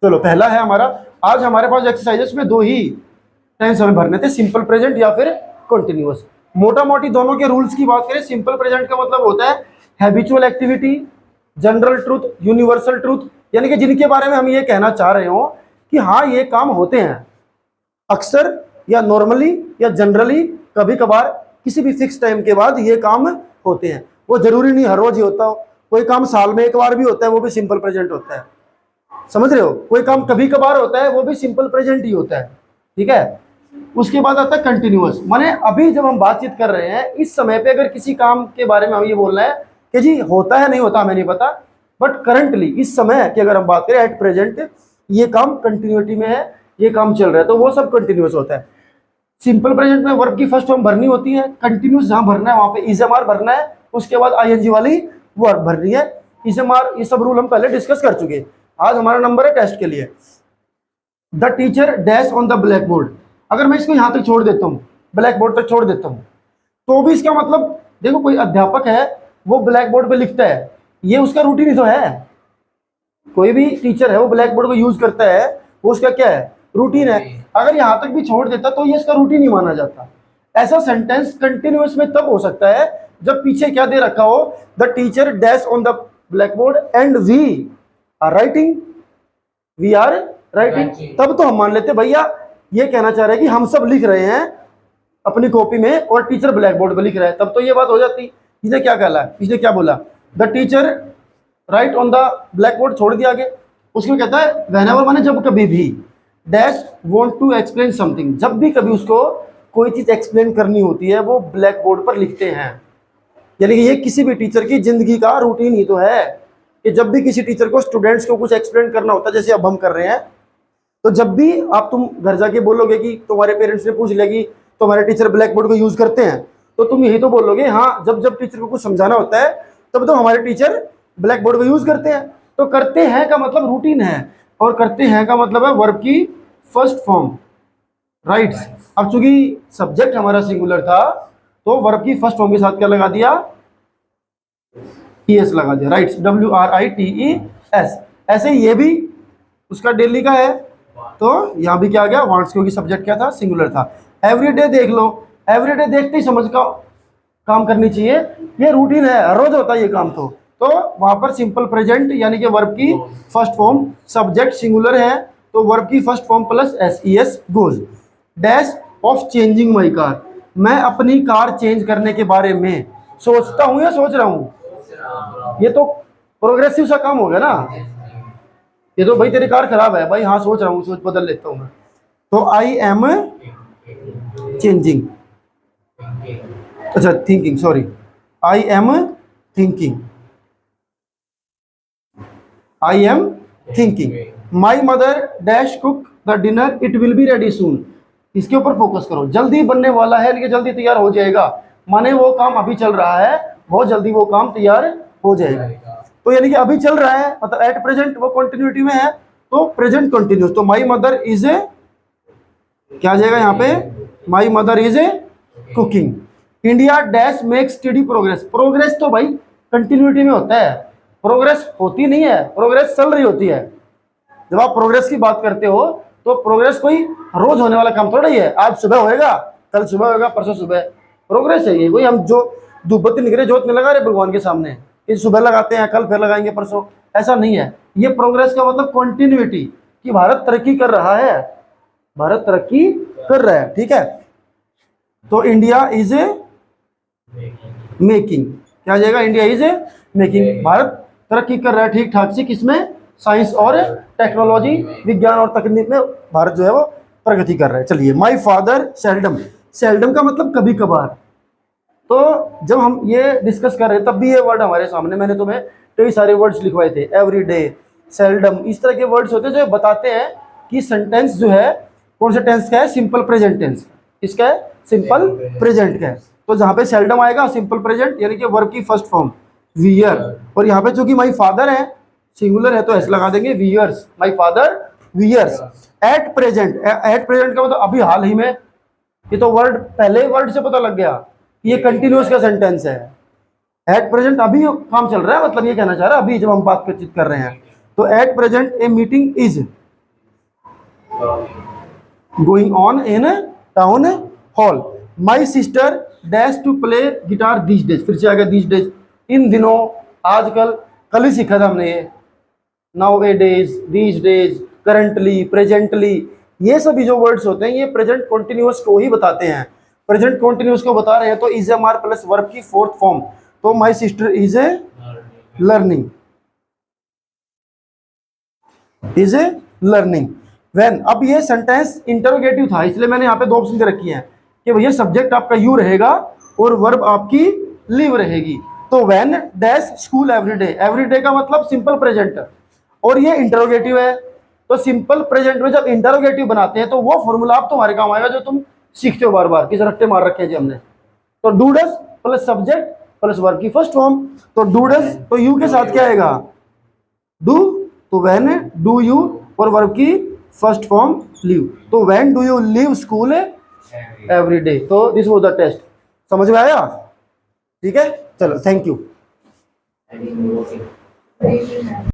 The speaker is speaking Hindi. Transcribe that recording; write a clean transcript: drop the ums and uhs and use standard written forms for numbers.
चलो पहला है हमारा, आज हमारे पास एक्सरसाइजेस में दो ही टेंस हमें भरने थे, सिंपल प्रेजेंट या फिर कंटिन्यूअस। मोटा मोटी दोनों के रूल्स की बात करें, सिंपल प्रेजेंट का मतलब होता है habitual activity, general truth, universal truth, यानी कि जिनके बारे में हम ये कहना चाह रहे हो कि हाँ ये काम होते हैं अक्सर या नॉर्मली या जनरली, कभी कभार किसी भी फिक्स टाइम के बाद ये काम होते हैं। वो जरूरी नहीं हर रोज ही होता हो, कोई काम साल में एक बार भी होता है, वो भी सिंपल प्रेजेंट होता है। समझ रहे हो? कोई काम कभी कभार होता है, वो भी सिंपल प्रेजेंट ही होता है। ठीक है। उसके बाद आता है कंटिन्यूअस, माने अभी जब हम बातचीत कर रहे हैं इस समय पे अगर किसी काम के बारे में हम ये बोल रहे हैं कि जी होता है नहीं होता हमें नहीं पता, बट करंटली इस समय की अगर हम बात करें एट प्रेजेंट ये काम कंटिन्यूटी में है, ये काम चल रहा है, तो वो सब कंटिन्यूअस होता है। सिंपल प्रेजेंट में वर्ब की फर्स्ट फॉर्म भरनी होती है, कंटिन्यूअस जहां भरना है वहां पे इजएमआर भरना है, उसके बाद आईएनजी वाली वर्ब भरनी है। इजएमआर ये सब रूल हम पहले डिस्कस कर चुके हैं। आज हमारा नंबर है टेस्ट के लिए। The teacher dash on the black board, अगर मैं इसको यहां तक छोड़ देता हूं, ब्लैक बोर्ड तक छोड़ देता हूं, तो भी इसका मतलब देखो कोई अध्यापक है वो ब्लैक बोर्ड पे लिखता है, ये उसका रूटीन ही तो है। कोई भी टीचर है वो ब्लैक बोर्ड को यूज करता है, वो उसका क्या है, रूटीन है। अगर यहां तक भी छोड़ देता तो ये इसका रूटीन ही माना जाता। ऐसा सेंटेंस कंटिन्यूअस में तब हो सकता है जब पीछे क्या दे रखा हो, the teacher dash on the blackboard and we are writing, we are writing, तब तो हम मान लेते भैया ये कहना चाह रहे हैं कि हम सब लिख रहे हैं अपनी कॉपी में और टीचर ब्लैक बोर्ड पर लिख रहा है, तब तो ये बात हो जाती। इसने क्या कहला, इसने क्या बोला, the teacher right on the black board, छोड़ दिया आगे। उसमें कहता है व्हेनेवर माने जब कभी भी, dash want to explain something, जब भी कभी उसको कोई चीज एक्सप्लेन करनी होती है वो ब्लैक बोर्ड पर लिखते हैं। यानी कि ये किसी भी टीचर की जिंदगी का रूटीन ही तो है कि जब भी किसी टीचर को स्टूडेंट्स को कुछ एक्सप्लेन करना होता है, जैसे अब हम कर रहे हैं, तो जब भी आप तुम घर जाके बोलोगे कि तुम्हारे पेरेंट्स ने पूछ लिया कि तुम्हारे टीचर ब्लैक बोर्ड को यूज करते हैं, तो तुम यही तो बोलोगे हाँ, जब जब टीचर को कुछ समझाना होता है तब तो हमारे टीचर ब्लैक बोर्ड को यूज करते हैं। तो करते हैं का मतलब रूटीन है, और करते हैं का मतलब है वर्ब की फर्स्ट फॉर्म, राइट। अब चूंकि सब्जेक्ट हमारा सिंगुलर था तो वर्ब की फर्स्ट फॉर्म के साथ क्या लगा दिया, ES लगा दिया, राइट, WRITES। ऐसे ये भी उसका डेली का है, तो यहाँ भी क्या आ गया वांट्स, क्योंकि सब्जेक्ट क्या था, सिंगुलर था। एवरीडे देख लो, एवरीडे देखते ही समझ का काम करनी चाहिए, ये रूटीन है, हर रोज होता है ये काम। तो वहां पर सिंपल प्रेजेंट यानी कि वर्ब की फर्स्ट फॉर्म, सब्जेक्ट सिंगुलर है तो वर्ब की first form plus SES goes. Dash of changing my car, मैं अपनी कार चेंज करने के बारे में सोचता हूं या सोच रहा हूं, ये तो प्रोग्रेसिव सा काम हो गया ना। ये तो भाई तेरी कार खराब है, भाई हाँ सोच रहा हूँ, सोच बदल लेता हूँ मैं, तो आई एम चेंजिंग, अच्छा thinking, sorry, I am thinking, I am thinking. My mother dash cook the dinner, it will be ready soon, इसके ऊपर फोकस करो, जल्दी बनने वाला है, लेकिन जल्दी तैयार हो जाएगा, माने वो काम अभी चल रहा है, बहुत जल्दी वो काम तैयार हो जाएगा। तो यानी कि अभी चल रहा है मतलब एट प्रेजेंट वो कंटिन्यूटी में है, तो प्रेजेंट कंटिन्यूस। तो माई मदर इज ए, क्या आ जाएगा यहाँ पे, my mother is a cooking. India dash make study progress, progress तो भाई कंटिन्यूटी में होता है, प्रोग्रेस होती नहीं है, प्रोग्रेस चल रही होती है। जब आप प्रोग्रेस की बात करते हो तो प्रोग्रेस कोई रोज होने वाला काम थोड़ा ही है, आज सुबह होएगा, कल सुबह होएगा, परसों सुबह, प्रोग्रेस है ये। कोई हम जो धूप बत्ती निकले जोत नहीं लगा रहे भगवान के सामने कि सुबह लगाते हैं, कल फिर लगाएंगे, परसों, ऐसा नहीं है। ये प्रोग्रेस का मतलब कंटिन्यूटी, कि भारत तरक्की कर रहा है, भारत तरक्की कर रहा है, ठीक है। तो इंडिया इज ए मेकिंग, क्या आ जाएगा, India is a making, Bharat तरक्की कर रहा है ठीक ठाक से, किसमें, साइंस और टेक्नोलॉजी, विज्ञान और तकनीक में भारत जो है वो प्रगति कर रहा है। चलिए, माय फादर सेल्डम, सेल्डम का मतलब कभी कभार। तो जब हम ये डिस्कस कर रहे हैं तब भी ये वर्ड हमारे सामने, मैंने तुम्हें कई सारे वर्ड्स लिखवाए थे, एवरीडे, सेल्डम, इस तरह के वर्ड्स होते हैं जो बताते हैं कि सेंटेंस जो है कौन से टेंस का है, सिंपल प्रेजेंट टेंस, इसका है सिंपल प्रेजेंट का है। तो जहाँ पे सेल्डम आएगा सिंपल प्रेजेंट यानी कि वर्ब की फर्स्ट फॉर्म वियर, और यहाँ पे चूंकि माई फादर है सिंगुलर है तो ऐसे लगा देंगे wears, my father wears. At present, at present का मतलब अभी हाल ही में, ये तो वर्ड पहले वर्ड से पता लग गया कि ये कंटिन्यूअस का सेंटेंस है। एट प्रेजेंट अभी काम चल रहा है, मतलब ये कहना चाह रहा है अभी जब हम बातचीत कर रहे हैं। तो at present a meeting is going on in town hall. My sister dash to play guitar these days, फिर से आ गया दीज डेज, इन दिनों, आजकल, कल ही सीखा था हमने ये, now A days, these days, currently, presently, ये सभी जो वर्ड्स होते हैं ये प्रेजेंट कॉन्टिन्यूअस को ही बताते हैं। प्रेजेंट कॉन्टिन्यूअस को बता रहे हैं तो is am are plus verb की फोर्थ फॉर्म, तो my sister is a learning, is a learning when. अब ये सेंटेंस इंटरोगेटिव था इसलिए मैंने यहाँ पे दो ऑप्शन दे रखी हैं कि भैया सब्जेक्ट आपका यू रहेगा और वर्ब आपकी लिव रहेगी। तो when dash school everyday, everyday का मतलब सिंपल प्रेजेंट और ये इंटरोगेटिव है, तो सिंपल प्रेजेंट में जब इंटरोगेटिव बनाते हैं तो वो फॉर्मूला आप तुम्हारे काम आएगा जो तुम सीखते हो बार बार, किस रट्टे मार रखे हैं जी हमने। तो do does plus subject plus verb की फर्स्ट फॉर्म, तो डू डज तो यू के साथ क्या आएगा डू, तो व्हेन डू यू और वर्ब की फर्स्ट फॉर्म लीव, तो when do you leave school every day. तो दिस वाज द टेस्ट, समझ में आया? ठीक है, चलो थैंक यू।